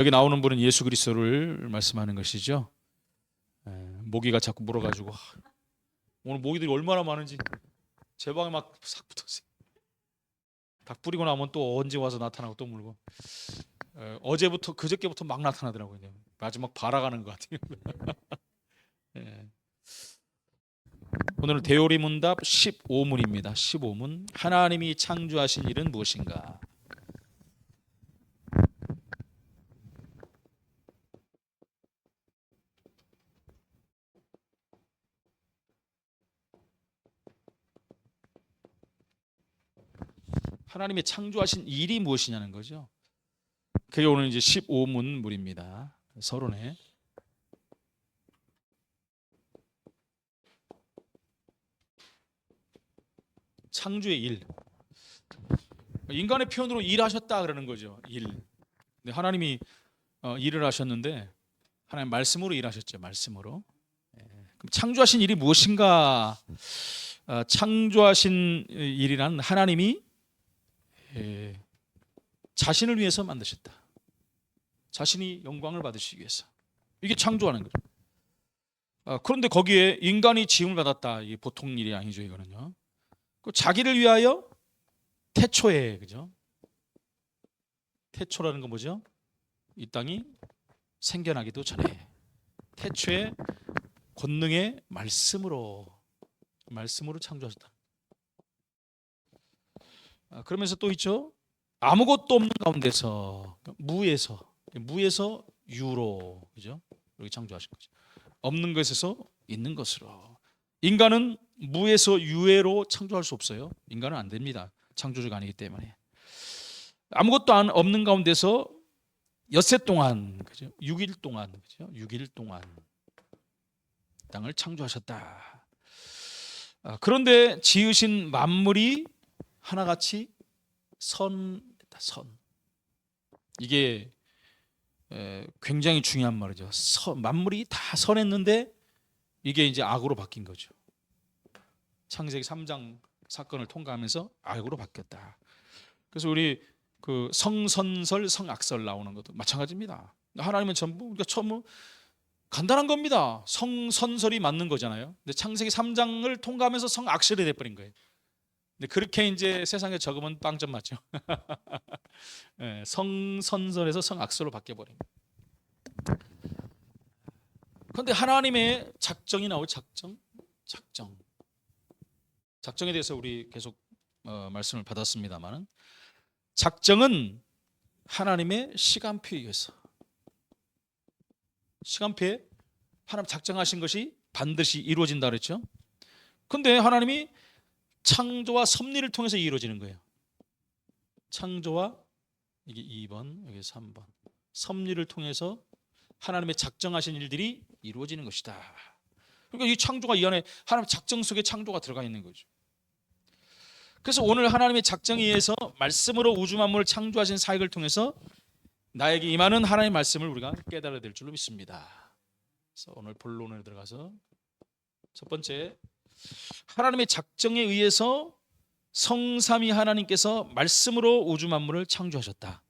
여기 나오는 분은 예수 그리스도를 말씀하는 것이죠. 모기가 자꾸 물어가지고 오늘 모기들이 얼마나 많은지 제 방에 막 싹 붙었어요. 닭 뿌리고 나면 또 언제 와서 나타나고 또 물고 어제부터 그저께부터 막 나타나더라고요. 마지막 발아가는 것 같아요. 예. 오늘은 대요리 문답 15문입니다. 15문. 하나님이 창조하신 일은 무엇인가? 하나님이 창조하신 일이 무엇이냐는 거죠. 그게 오늘 이제 15문물입니다. 서론에. 창조의 일. 인간의 표현으로 일하셨다 그러는 거죠. 일. 근데 하나님이 일을 하셨는데 하나님 말씀으로 일하셨죠. 말씀으로. 그럼 창조하신 일이 무엇인가? 창조하신 일이란 하나님이 자신을 위해서 만드셨다. 자신이 영광을 받으시기 위해서. 이게 창조하는 거죠. 그런데 거기에 인간이 지음을 받았다. 이게 보통 일이 아니죠, 이거는요. 자기를 위하여 태초에, 그죠? 태초라는 건 뭐죠? 이 땅이 생겨나기도 전에 태초에 권능의 말씀으로 창조하셨다. 그러면서 또 있죠. 아무것도 없는 가운데서 무에서 유로, 그죠? 여기 창조하신 거죠. 없는 것에서 있는 것으로. 인간은 무에서 유에로 창조할 수 없어요. 인간은 안 됩니다. 창조주가 아니기 때문에. 아무것도 없는 가운데서 엿새 동안, 그죠? 6일 동안, 그죠? 6일 동안 땅을 창조하셨다. 그런데 지으신 만물이 하나같이 선했다. 선. 이게 굉장히 중요한 말이죠. 만물이 다 선했는데 이게 이제 악으로 바뀐 거죠. 창세기 3장 사건을 통과하면서 악으로 바뀌었다. 그래서 우리 그 성선설, 성악설 나오는 것도 마찬가지입니다. 하나님은 전부 우리가 처음 간단한 겁니다. 성선설이 맞는 거잖아요. 근데 창세기 3장을 통과하면서 성악설이 돼버린 거예요. 근데 그렇게 이제 세상에 적으면 빵점 맞죠. 네, 성선설에서 성악설로 바뀌어버린 거예요. 그런데 하나님의 작정이 나오죠. 작정에 대해서 우리 계속 말씀을 받았습니다만, 작정은 하나님의 시간표에 의해서, 시간표에 하나님 작정하신 것이 반드시 이루어진다 그랬죠. 그런데 하나님이 창조와 섭리를 통해서 이루어지는 거예요. 창조와 이게 2번, 여기 3번. 섭리를 통해서 하나님의 작정하신 일들이 이루어지는 것이다. 그러니까 이 창조가 이 안에 하나님의 작정 속에 창조가 들어가 있는 거죠. 그래서 오늘 하나님의 작정에 의해서 말씀으로 우주 만물을 창조하신 사역을 통해서 나에게 임하는 하나님의 말씀을 우리가 깨달아야 될 줄로 믿습니다. 그래서 오늘 본론에 들어가서 첫 번째, 하나님의 작정에 의해서 성삼위 하나님께서 말씀으로 우주 만물을 창조하셨다.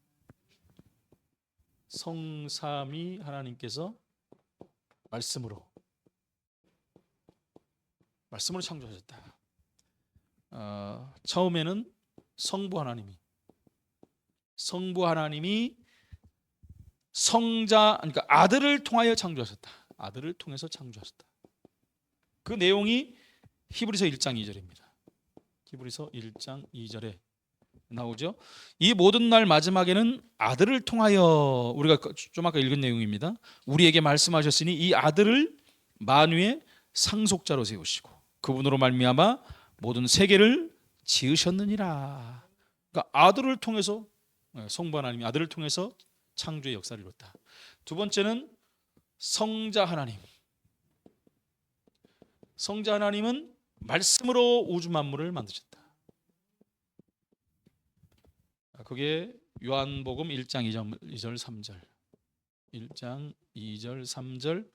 성삼위 하나님께서 말씀으로 창조하셨다. 처음에는 성부 하나님이 성자, 그러니까 아들을 통하여 창조하셨다. 아들을 통해서 창조하셨다. 그 내용이 히브리서 1장 2절입니다. 히브리서 1장 2절에 나오죠. 이 모든 날 마지막에는 아들을 통하여, 우리가 좀 아까 읽은 내용입니다. 우리에게 말씀하셨으니 이 아들을 만유의 상속자로 세우시고 그분으로 말미암아 모든 세계를 지으셨느니라. 그러니까 아들을 통해서, 성부 하나님이 아들을 통해서 창조의 역사를 이뤘다. 두 번째는 성자 하나님은 말씀으로 우주 만물을 만드셨다. 그게 요한복음 1장 2절 3절, 1장 2절 3절,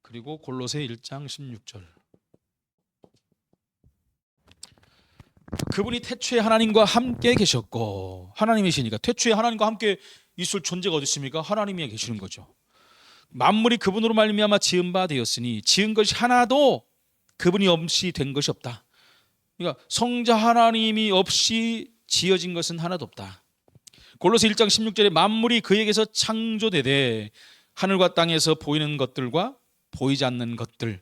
그리고 골로새 1장 16절. 그분이 태초에 하나님과 함께 계셨고, 하나님이시니까 태초에 하나님과 함께 있을 존재가 어디 있습니까? 하나님이 계시는 거죠. 만물이 그분으로 말미암아 지은 바 되었으니 지은 것이 하나도 그분이 없이 된 것이 없다. 그러니까 성자 하나님이 없이 지어진 것은 하나도 없다. 골로새 1장 16절에 만물이 그에게서 창조되되 하늘과 땅에서 보이는 것들과 보이지 않는 것들,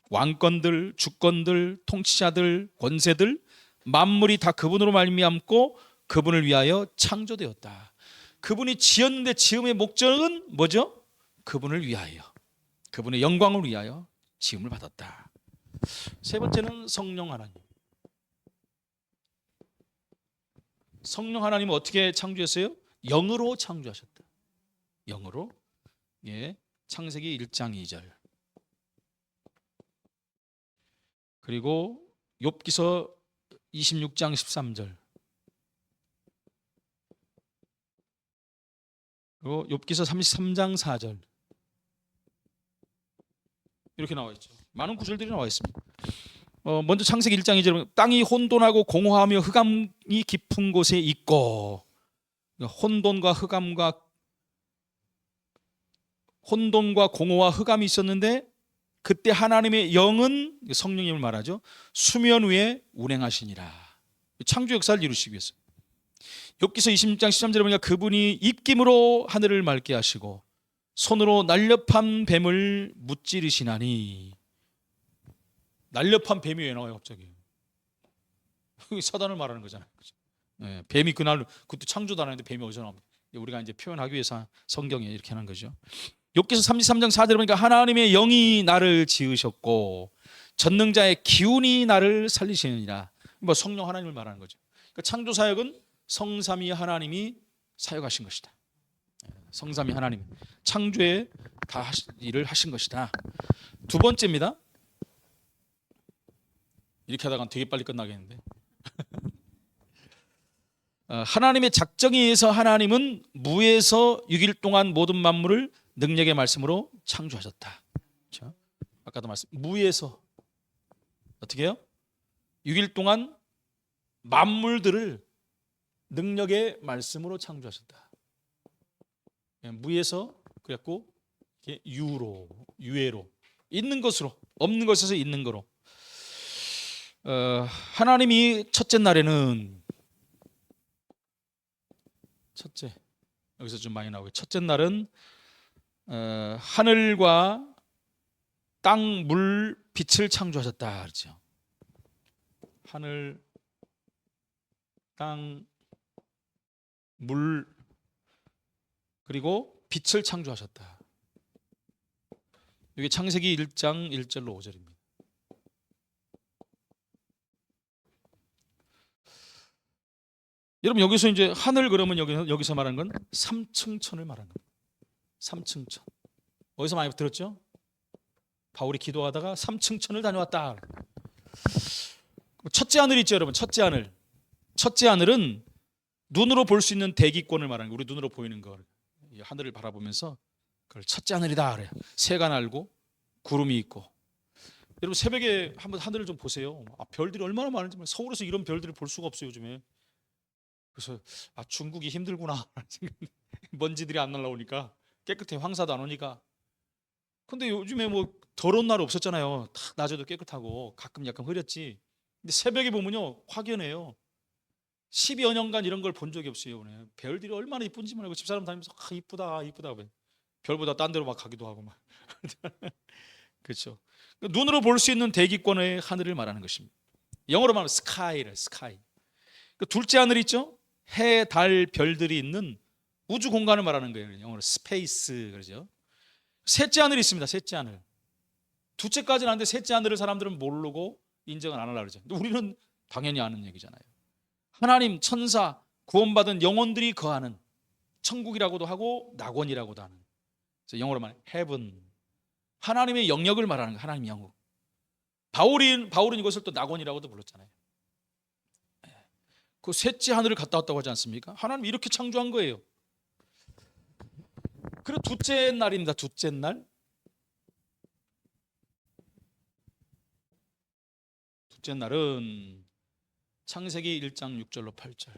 왕권들, 주권들, 통치자들, 권세들, 만물이 다 그분으로 말미암고 그분을 위하여 창조되었다. 그분이 지었는데 지음의 목적은 뭐죠? 그분을 위하여, 그분의 영광을 위하여 지음을 받았다. 세 번째는 성령 하나님. 성령 하나님은 어떻게 창조했어요? 영으로 창조하셨다. 영으로. 예, 창세기 1장 2절. 그리고 욥기서 26장 13절. 그리고 욥기서 33장 4절. 이렇게 나와 있죠. 많은 구절들이 나와 있습니다. 먼저 창세기 1장 2절. 땅이 혼돈하고 공허하며 흑암이 깊은 곳에 있고. 혼돈과 공허와 흑암이 있었는데 그때 하나님의 영은, 성령님을 말하죠, 수면 위에 운행하시니라. 창조 역사를 이루시기 위해서. 욥기서 26장 13절에 보니까 그분이 입김으로 하늘을 맑게 하시고 손으로 날렵한 뱀을 무찌르시나니. 날렵한 뱀이 왜 나와요 갑자기? 사단을 말하는 거잖아요. 네, 뱀이 그날, 그것도 창조도 안 했는데 뱀이 어디서 나옵니까? 우리가 이제 표현하기 위해서 성경에 이렇게 하는 거죠. 욥기서 33장 4절에 보니까 하나님의 영이 나를 지으셨고 전능자의 기운이 나를 살리시느니라. 뭐 성령 하나님을 말하는 거죠. 그러니까 창조 사역은 성삼위 하나님이 사역하신 것이다. 성삼위 하나님 창조에 다 일을 하신 것이다. 두 번째입니다. 이렇게 하다가 되게 빨리 끝나겠는데. 하나님의 작정에 의해서 하나님은 무에서 6일 동안 모든 만물을 능력의 말씀으로 창조하셨다. 그렇죠? 아까도 말씀, 무에서 어떻게 해요? 6일 동안 만물들을 능력의 말씀으로 창조하셨다. 무에서 그랬고 유예로, 있는 것으로, 없는 것에서 있는 거로. 하나님이 첫째 날에는, 첫째, 여기서 좀 많이 나오고, 첫째 날은 하늘과 땅, 물, 빛을 창조하셨다 그렇죠. 하늘, 땅, 물, 그리고 빛을 창조하셨다. 이게 창세기 1장 1절로 5절입니다. 여러분 여기서 이제 하늘 그러면 여기서 말하는 건 삼층천을 말하는 겁니다. 삼층천. 어디서 많이 들었죠? 바울이 기도하다가 삼층천을 다녀왔다. 첫째 하늘 있죠, 여러분. 첫째 하늘. 첫째 하늘은 눈으로 볼 수 있는 대기권을 말하는 거예요. 우리 눈으로 보이는 거. 하늘을 바라보면서 그걸 첫째 하늘이다 그래요. 새가 날고 구름이 있고. 여러분 새벽에 한번 하늘을 좀 보세요. 별들이 얼마나 많은지. 서울에서 이런 별들을 볼 수가 없어요 요즘에. 그래서 중국이 힘들구나. 먼지들이 안 날라오니까, 깨끗해, 황사도 안 오니까. 근데 요즘에 뭐 더러운 날 없었잖아요. 다 낮에도 깨끗하고 가끔 약간 흐렸지. 근데 새벽에 보면요 확연해요. 10여 년간 이런 걸 본 적이 없어요. 별들이 얼마나 이쁜지 말고 집사람 다니면서 이쁘다 이쁘다. 별보다 딴 데로 막 가기도 하고 막. 그렇죠. 눈으로 볼 수 있는 대기권의 하늘을 말하는 것입니다. 영어로 말하면 스카이를, 스카이. 둘째 하늘 있죠? 해, 달, 별들이 있는 우주 공간을 말하는 거예요. 영어로 스페이스 그러죠. 셋째 하늘이 있습니다. 셋째 하늘. 둘째까지는 아는데 셋째 하늘을 사람들은 모르고 인정을 안 하려고 그러죠. 근데 우리는 당연히 아는 얘기잖아요. 하나님, 천사, 구원받은 영혼들이 거하는 천국이라고도 하고 낙원이라고도 하는, 영어로 말하면 heaven, 하나님의 영역을 말하는 거예요. 하나님의 영역. 바울은 이것을 또 낙원이라고도 불렀잖아요. 그 셋째 하늘을 갔다 왔다고 하지 않습니까? 하나님이 이렇게 창조한 거예요. 그리고 둘째 날입니다. 둘째 날. 둘째 날은 창세기 1장 6절로 8절.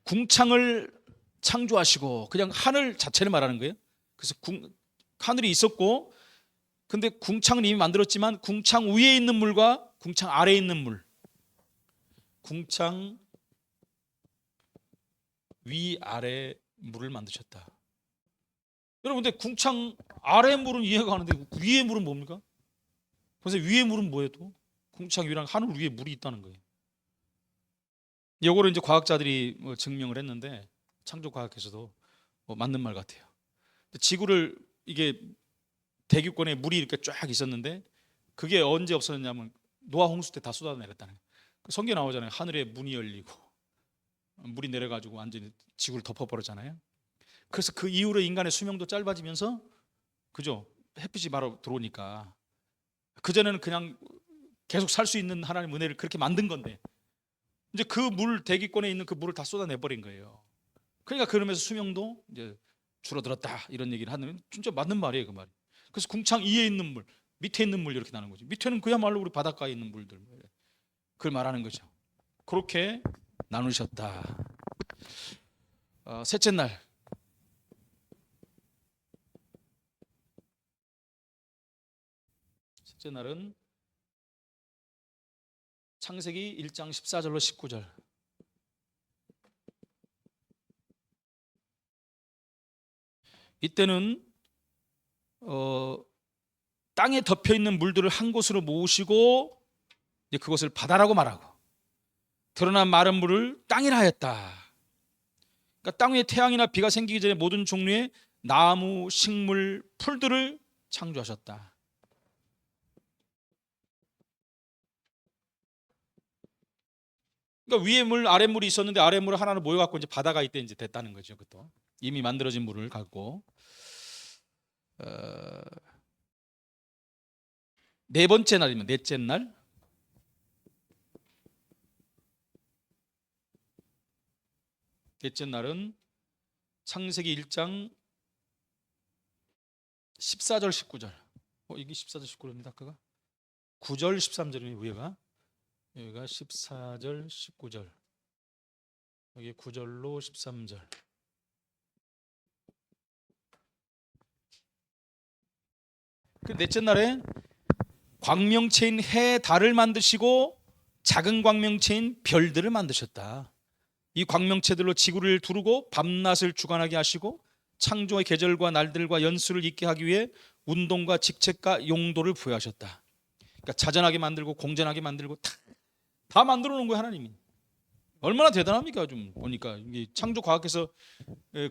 궁창을 창조하시고, 그냥 하늘 자체를 말하는 거예요. 그래서 하늘이 있었고, 근데 궁창은 이미 만들었지만 궁창 위에 있는 물과 궁창 아래에 있는 물, 궁창 위 아래 물을 만드셨다. 여러분, 근데 궁창 아래 물은 이해가 가는데 위에 물은 뭡니까? 그래서 위에 물은 뭐예요? 또 궁창 위랑 하늘 위에 물이 있다는 거예요. 이거를 이제 과학자들이 증명을 했는데, 창조과학에서도 맞는 말 같아요. 지구를 이게 대기권에 물이 이렇게 쫙 있었는데 그게 언제 없어졌냐면 노아 홍수 때 다 쏟아내렸다는 거예요. 성경에 나오잖아요. 하늘에 문이 열리고 물이 내려가지고 완전히 지구를 덮어버렸잖아요. 그래서 그 이후로 인간의 수명도 짧아지면서, 그죠? 햇빛이 바로 들어오니까. 그전에는 그냥 계속 살 수 있는 하나님의 은혜를 그렇게 만든 건데, 이제 그 물, 대기권에 있는 그 물을 다 쏟아내버린 거예요. 그러니까 그러면서 수명도 이제 줄어들었다, 이런 얘기를 하는, 진짜 맞는 말이에요, 그 말이. 그래서 궁창 위에 있는 물, 밑에 있는 물, 이렇게 나는 거죠. 밑에는 그야말로 우리 바닷가에 있는 물들, 그걸 말하는 거죠. 그렇게 나누셨다. 셋째 날, 셋째 날은 창세기 1장 14절로 19절. 이때는 땅에 덮여 있는 물들을 한 곳으로 모으시고 그것을 바다라고 말하고, 드러난 마른 물을 땅이라 하였다. 그러니까 땅 위에 태양이나 비가 생기기 전에 모든 종류의 나무, 식물, 풀들을 창조하셨다. 그러니까 위에 물, 아래 물이 있었는데 아래 물을 하나로 모여갖고 이제 바다가 이때 이제 됐다는 거죠. 그것도 이미 만들어진 물을 갖고. 네 번째 날이면 넷째 날, 넷째 날은 창세기 1장 14절 19절. 이게 14절 19절입니다. 아까가 9절 13절이네요. 위에가, 여기가 14절 19절, 여기 9절로 13절. 그 넷째 날에 광명체인 해, 달을 만드시고 작은 광명체인 별들을 만드셨다. 이 광명체들로 지구를 두르고 밤낮을 주관하게 하시고 창조의 계절과 날들과 연수를 있게 하기 위해 운동과 직책과 용도를 부여하셨다. 그러니까 자전하게 만들고 공전하게 만들고 다 만들어 놓은 거예요, 하나님이. 얼마나 대단합니까? 좀 보니까 창조과학에서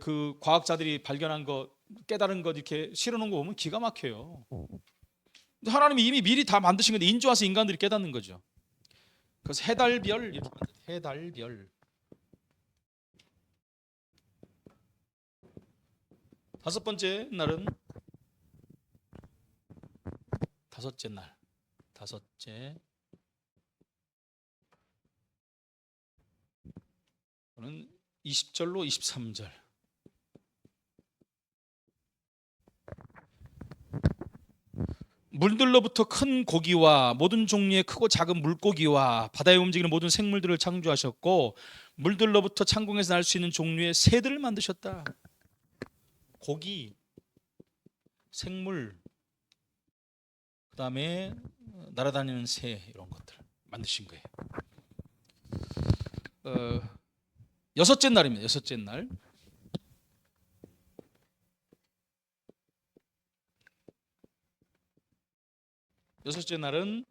그 과학자들이 발견한 거, 깨달은 것 이렇게 실어 놓은 거 보면 기가 막혀요. 하나님이 이미 미리 다 만드신 건데 인제 와서 인간들이 깨닫는 거죠. 그래서 해달별, 해달별. 다섯 번째 날은 다섯째 날, 다섯째 는 20절로 23절. 물들로부터 큰 고기와 모든 종류의 크고 작은 물고기와 바다에 움직이는 모든 생물들을 창조하셨고 물들로부터 창공에서 날 수 있는 종류의 새들을 만드셨다. 고기, 생물, 그 다음에 날아다니는 새, 이런 것들 만드신 거예요. 여섯째 날입니다. 여섯째 날. 여섯째 날은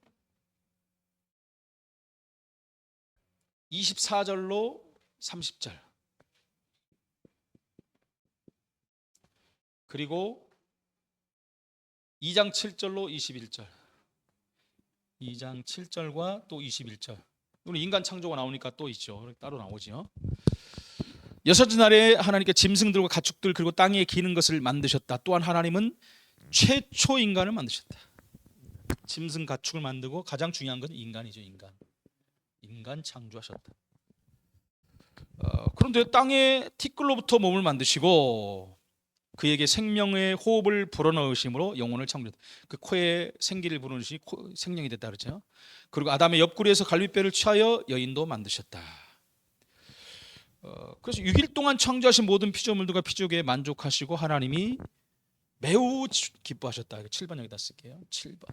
24절로 30절, 그리고 2장 7절로 21절. 2장 7절과 또 21절. 오늘 인간 창조가 나오니까 또 있죠. 따로 나오죠. 여섯째 날에 하나님께 짐승들과 가축들 그리고 땅에 기는 것을 만드셨다. 또한 하나님은 최초 인간을 만드셨다. 짐승 가축을 만들고 가장 중요한 건 인간이죠. 인간 창조하셨다. 그런데 땅에 티끌로부터 몸을 만드시고 그에게 생명의 호흡을 불어넣으심으로 영혼을 창조했다. 그 코에 생기를 불어넣으시니 생명이 됐다 그렇죠. 그리고 아담의 옆구리에서 갈빗뼈를 취하여 여인도 만드셨다. 그래서 6일 동안 창조하신 모든 피조물들과 피조계에 만족하시고 하나님이 매우 기뻐하셨다. 7번 여기다 쓸게요. 7번.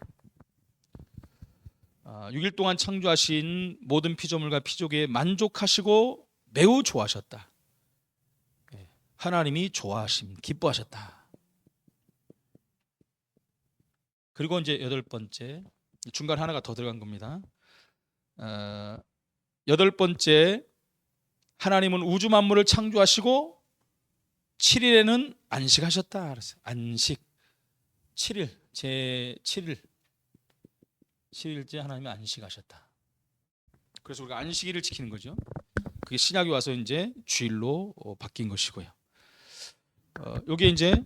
6일 동안 창조하신 모든 피조물과 피조계에 만족하시고 매우 좋아하셨다. 하나님이 좋아하심, 기뻐하셨다. 그리고 이제 8번째, 중간에 하나가 더 들어간 겁니다. 8번째, 하나님은 우주 만물을 창조하시고 7일에는 안식하셨다. 그랬어요. 안식. 7일, 제 7일. 7일째 하나님이 안식하셨다. 그래서 우리가 안식일을 지키는 거죠. 그게 신약이 와서 이제 주일로 바뀐 것이고요. 여기 이제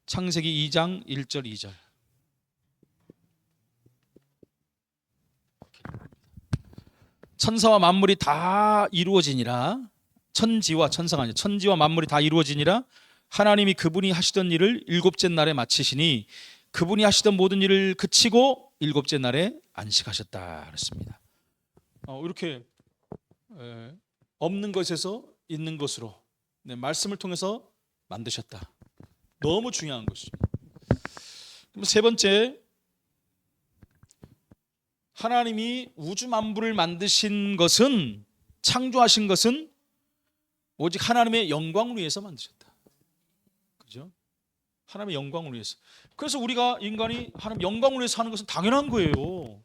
창세기 2장 1절 2절. 천사와 만물이 다 이루어지니라. 천지와 천사가 아니라 천지와 만물이 다 이루어지니라. 하나님이 그분이 하시던 일을 일곱째 날에 마치시니 그분이 하시던 모든 일을 그치고 일곱째 날에 안식하셨다 그랬습니다. 이렇게 없는 것에서 있는 것으로 말씀을 통해서 만드셨다. 너무 중요한 것이죠. 그럼 세 번째, 하나님이 우주 만물을 만드신 것은, 창조하신 것은 오직 하나님의 영광을 위해서 만드셨다. 그죠? 하나님의 영광을 위해서. 그래서 우리가 인간이 하나님 영광을 위해서 하는 것은 당연한 거예요.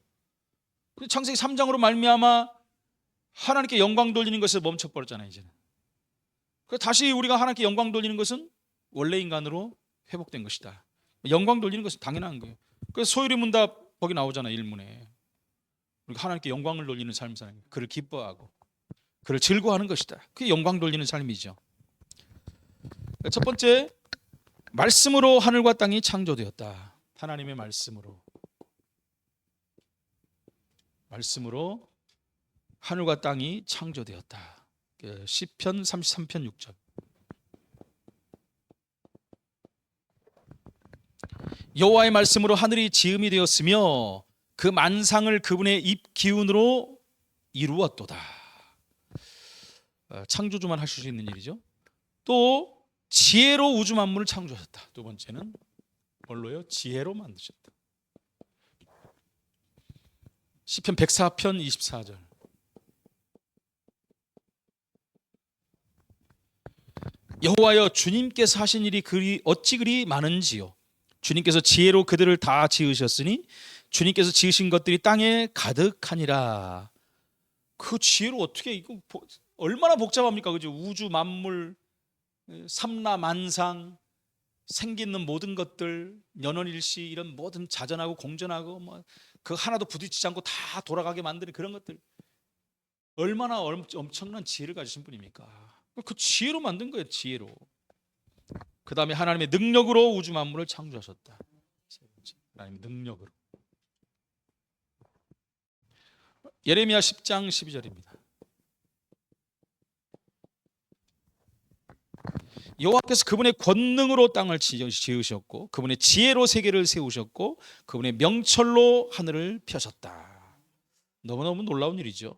창세기 3장으로 말미암아 하나님께 영광 돌리는 것에 멈춰버렸잖아요. 이제는. 그래서 다시 우리가 하나님께 영광 돌리는 것은 원래 인간으로 회복된 것이다. 영광 돌리는 것은 당연한 거예요. 그래서 소유리 문답 거기 나오잖아요. 일문에. 우리가 하나님께 영광을 돌리는 삶을 사는 거예요. 그를 기뻐하고 그를 즐거워하는 것이다. 그게 영광 돌리는 삶이죠. 첫 번째, 말씀으로 하늘과 땅이 창조되었다. 하나님의 말씀으로 하늘과 땅이 창조되었다. 시편 33편 6절. 여호와의 말씀으로 하늘이 지음이 되었으며 그 만상을 그분의 입 기운으로 이루었도다. 창조주만 하실 수 있는 일이죠. 또 지혜로 우주 만물을 창조하셨다. 두 번째는 뭘로요? 지혜로 만드셨다. 시편 104편 24절. 여호와여, 주님께서 하신 일이 어찌 그리 많은지요. 주님께서 지혜로 그들을 다 지으셨으니 주님께서 지으신 것들이 땅에 가득하니라. 그 지혜로 어떻게, 이거 얼마나 복잡합니까? 그죠? 우주 만물, 삼라만상, 생기는 모든 것들, 년원일시, 이런 모든 자전하고 공전하고 그 하나도 부딪히지 않고 다 돌아가게 만드는 그런 것들, 얼마나 엄청난 지혜를 가지신 분입니까? 그 지혜로 만든 거예요. 지혜로. 그 다음에 하나님의 능력으로 우주 만물을 창조하셨다. 하나님의 능력으로. 예레미야 10장 12절입니다. 여호와께서 그분의 권능으로 땅을 지으셨고 그분의 지혜로 세계를 세우셨고 그분의 명철로 하늘을 펴셨다. 너무너무 놀라운 일이죠.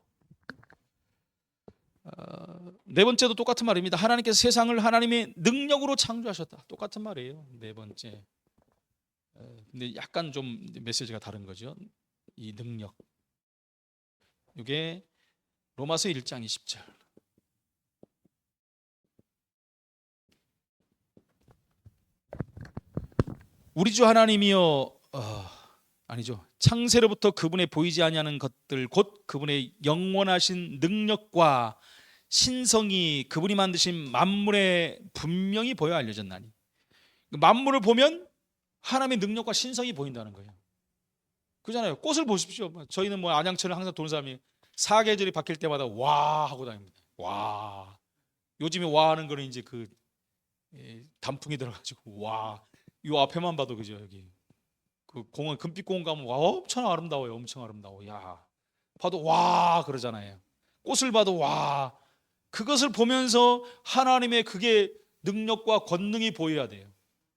네 번째도 똑같은 말입니다. 하나님께서 세상을 하나님의 능력으로 창조하셨다. 똑같은 말이에요. 네 번째. 근데 약간 좀 메시지가 다른 거죠. 이 능력. 이게 로마서 1장 20절. 우리 주 하나님이여, 아니죠. 창세로부터 그분의 보이지 아니하는 것들 곧 그분의 영원하신 능력과 신성이 그분이 만드신 만물에 분명히 보여 알려졌나니. 만물을 보면 하나님의 능력과 신성이 보인다는 거예요. 그잖아요. 꽃을 보십시오. 저희는 안양천을 항상 도는 사람이 사계절이 바뀔 때마다 와 하고 다닙니다. 와. 요즘에 와 하는 거는 이제 그 단풍이 들어가지고 와. 요 앞에만 봐도 그죠. 여기 그 공원, 금빛 공원 가면 와 엄청 아름다워요. 엄청 아름다워. 야. 봐도 와 그러잖아요. 꽃을 봐도 와. 그것을 보면서 하나님의 그게 능력과 권능이 보여야 돼요.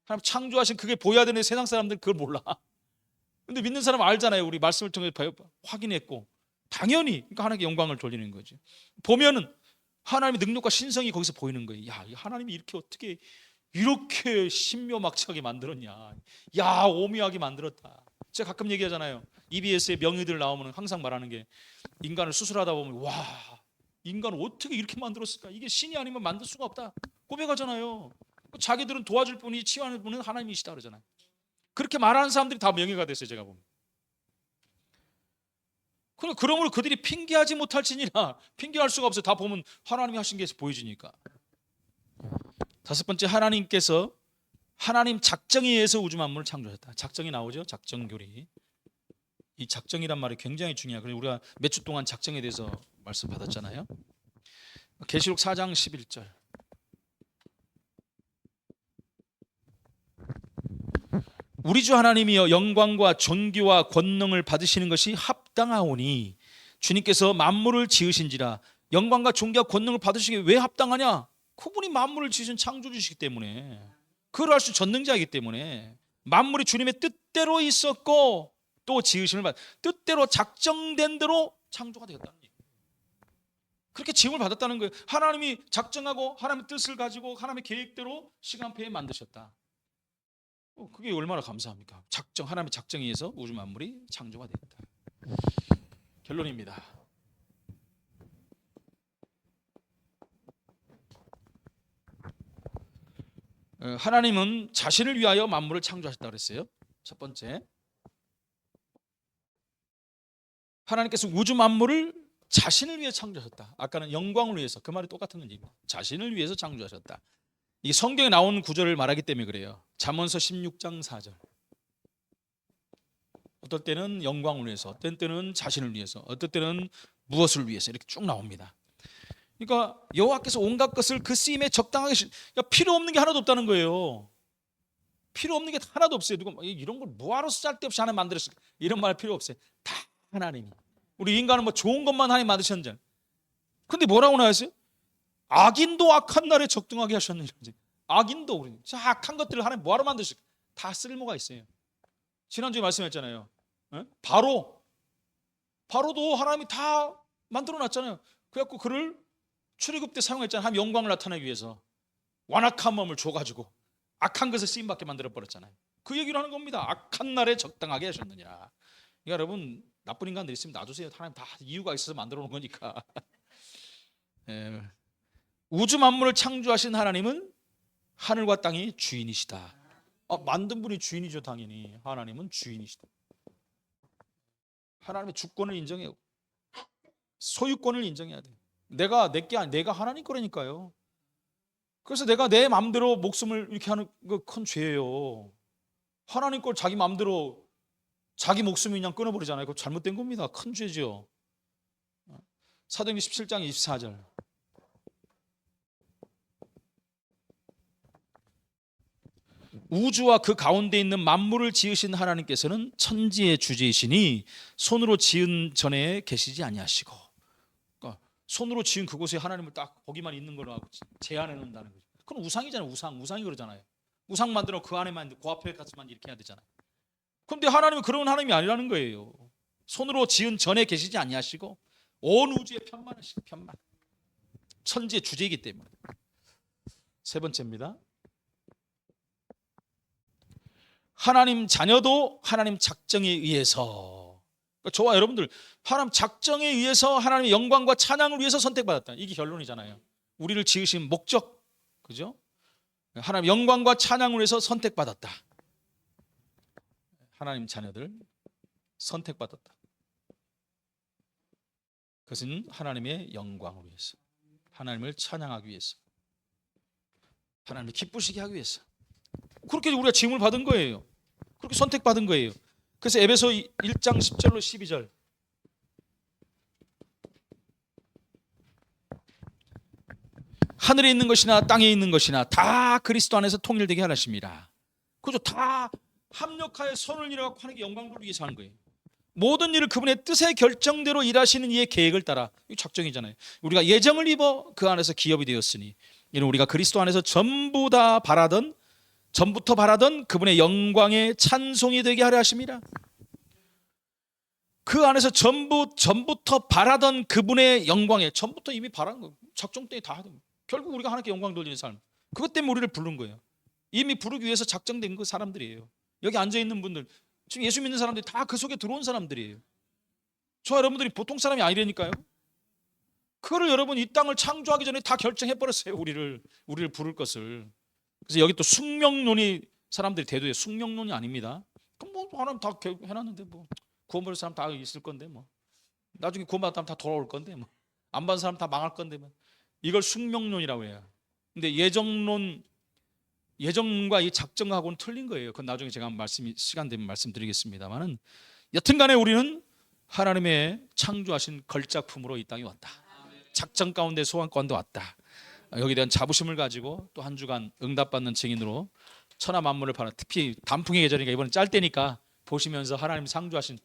하나님 창조하신 그게 보여야 되는데 세상 사람들은 그걸 몰라. 근데 믿는 사람은 알잖아요. 우리 말씀을 통해 확인했고 당연히 그러니까 하나님께 영광을 돌리는 거죠. 보면은 하나님의 능력과 신성이 거기서 보이는 거예요. 야, 하나님이 이렇게 어떻게 이렇게 신묘막측하게 만들었냐. 야, 오묘하게 만들었다. 제가 가끔 얘기하잖아요. EBS의 명의들 나오면 항상 말하는 게, 인간을 수술하다 보면 와, 인간을 어떻게 이렇게 만들었을까? 이게 신이 아니면 만들 수가 없다 고백하잖아요. 자기들은 도와줄 분이, 치유하는 분은 하나님이시다 그러잖아요. 그렇게 말하는 사람들이 다 명예가 됐어요. 제가 보면. 그러므로 그들이 핑계하지 못할지니라. 핑계할 수가 없어요. 다 보면 하나님이 하신 게 보여지니까. 다섯 번째, 하나님께서 하나님 작정에 의해서 우주 만물을 창조하셨다. 작정이 나오죠. 작정교리. 이 작정이란 말이 굉장히 중요해요. 그래서 우리가 몇 주 동안 작정에 대해서 말씀 받았잖아요. 계시록 4장 11절. 우리 주 하나님이여 영광과 존귀와 권능을 받으시는 것이 합당하오니, 주님께서 만물을 지으신지라. 영광과 존귀와 권능을 받으시기 왜 합당하냐? 그분이 만물을 지으신 창조주시기 때문에, 그걸 할 수 전능자이기 때문에, 만물이 주님의 뜻대로 있었고 또 지으심을 받, 뜻대로 작정된 대로 창조가 되었다는 얘기예요. 그렇게 지음을 받았다는 거예요. 하나님이 작정하고 하나님의 뜻을 가지고 하나님의 계획대로 시간표에 만드셨다. 그게 얼마나 감사합니까? 하나님의 작정에 의해서 우주 만물이 창조가 되었다. 결론입니다. 하나님은 자신을 위하여 만물을 창조하셨다 그랬어요. 첫 번째, 하나님께서 우주 만물을 자신을 위해 창조하셨다. 아까는 영광을 위해서, 그 말이 똑같은 얘기입니다. 자신을 위해서 창조하셨다. 이게 성경에 나온 구절을 말하기 때문에 그래요. 잠언서 16장 4절. 어떨 때는 영광을 위해서, 어떤 때는 자신을 위해서, 어떨 때는 무엇을 위해서, 이렇게 쭉 나옵니다. 그러니까 여호와께서 온갖 것을 그 쓰임에 적당하게, 그러니까 필요 없는 게 하나도 없다는 거예요. 필요 없는 게 하나도 없어요. 누가 이런 걸 뭐하러 쓸데없이 하나 만들었을까, 이런 말 필요 없어요. 다 하나님이. 우리 인간은 뭐 좋은 것만 하나님 만드셨는지. 근데 뭐라고 나왔어요? 악인도 악한 날에 적당하게 하셨느니. 악인도, 악한 것들을 하나님 뭐하러 만드실까? 다 쓸모가 있어요. 지난주에 말씀했잖아요. 바로도 하나님이 다 만들어 놨잖아요. 그래갖고 그를 출애굽 때 사용했잖아요. 하나님 영광을 나타내기 위해서 완악한 몸을 줘가지고 악한 것을 쓰임받게 만들어 버렸잖아요. 그 얘기를 하는 겁니다. 악한 날에 적당하게 하셨느냐. 그러니까 여러분, 나쁜 인간들 있으면 놔두세요. 하나님 다 이유가 있어서 만들어 놓은 거니까. 예. 우주 만물을 창조하신 하나님은 하늘과 땅의 주인이시다. 만든 분이 주인이죠. 당연히 하나님은 주인이시다. 하나님의 주권을 인정해요. 소유권을 인정해야 돼. 내가 내게 아니, 내가 하나님 거라니까요. 그래서 내가 내 마음대로 목숨을 이렇게 하는 거 큰 죄예요. 하나님 걸 자기 마음대로 자기 목숨을 그냥 끊어버리잖아요. 그거 잘못된 겁니다. 큰 죄죠. 사도행전 17장 24절. 우주와 그 가운데 있는 만물을 지으신 하나님께서는 천지의 주제이시니 손으로 지은 전에 계시지 아니하시고. 그러니까 손으로 지은 그곳에 하나님을 딱 거기만 있는 걸로 제한해 놓는다는 거죠. 그건 우상이잖아요. 우상이 그러잖아요. 우상 만들어 그 안에만, 그 앞에 같이만 이렇게 해야 되잖아요. 그런데 하나님은 그런 하나님이 아니라는 거예요. 손으로 지은 전에 계시지 아니하시고 온 우주에 편만하시고, 편만. 천지의 주제이기 때문에. 세 번째입니다. 하나님 자녀도 하나님 작정에 의해서, 그러니까 저와 여러분들 하나님 작정에 의해서 하나님의 영광과 찬양을 위해서 선택받았다. 이게 결론이잖아요. 우리를 지으신 목적, 그죠? 하나님 영광과 찬양을 위해서 선택받았다. 하나님 자녀들 선택받았다. 그것은 하나님의 영광을 위해서, 하나님을 찬양하기 위해서, 하나님을 기쁘시게 하기 위해서. 그렇게 우리가 지음을 받은 거예요. 그렇게 선택받은 거예요. 그래서 에베소 1장 10절로 12절. 하늘에 있는 것이나 땅에 있는 것이나 다 그리스도 안에서 통일되게 하십니다. 그죠? 다 합력하여 선을 이루어 하는 게 영광을 위해서 하는 거예요. 모든 일을 그분의 뜻의 결정대로 일하시는 이의 계획을 따라. 이 작정이잖아요. 우리가 예정을 입어 그 안에서 기업이 되었으니 이는 우리가 그리스도 안에서 전부터 바라던 그분의 영광의 찬송이 되게 하려 하십니다. 그 안에서 전부터 바라던 그분의 영광에, 전부터 이미 바란 거, 작정 때문에 다 하는 거예요. 결국 우리가 하나님께 영광 돌리는 삶, 그것 때문에 우리를 부른 거예요. 이미 부르기 위해서 작정된 그 사람들이에요. 여기 앉아있는 분들, 지금 예수 믿는 사람들이 다 그 속에 들어온 사람들이에요. 저 여러분들이 보통 사람이 아니라니까요. 그거를 여러분 이 땅을 창조하기 전에 다 결정해버렸어요. 우리를 부를 것을. 그래서 여기 또 숙명론이 사람들이 대두해요. 숙명론이 아닙니다. 그럼 뭐 하나님 다 해놨는데 뭐 구원받을 사람 다 있을 건데 뭐 나중에 구원받았다면 다 돌아올 건데 뭐 안 받은 사람 다 망할 건데 뭐 이걸 숙명론이라고 해요. 근데 예정론과 이 작정하고는 틀린 거예요. 그건 나중에 제가 시간 되면 말씀드리겠습니다만은 여튼간에 우리는 하나님의 창조하신 걸작품으로 이 땅에 왔다. 작정 가운데 소원 가운데 왔다. 여기에 대한 자부심을 가지고 또 한 주간 응답받는 증인으로 천하 만물을 바라. 특히 단풍의 계절이니까 이번엔 짧대니까 보시면서 하나님 창조하신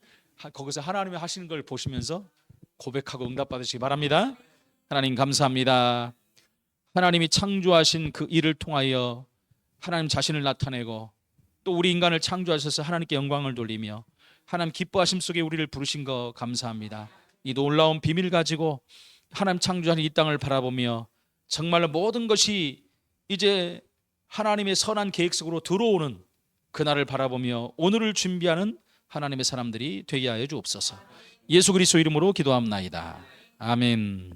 거기서 하나님이 하시는 걸 보시면서 고백하고 응답받으시기 바랍니다. 하나님 감사합니다. 하나님이 창조하신 그 일을 통하여 하나님 자신을 나타내고 또 우리 인간을 창조하셔서 하나님께 영광을 돌리며 하나님 기뻐하심 속에 우리를 부르신 거 감사합니다. 이 놀라운 비밀 가지고 하나님 창조하는 이 땅을 바라보며 정말로 모든 것이 이제 하나님의 선한 계획 속으로 들어오는 그날을 바라보며 오늘을 준비하는 하나님의 사람들이 되게 하여 주옵소서. 예수 그리스도 이름으로 기도합나이다. 아멘.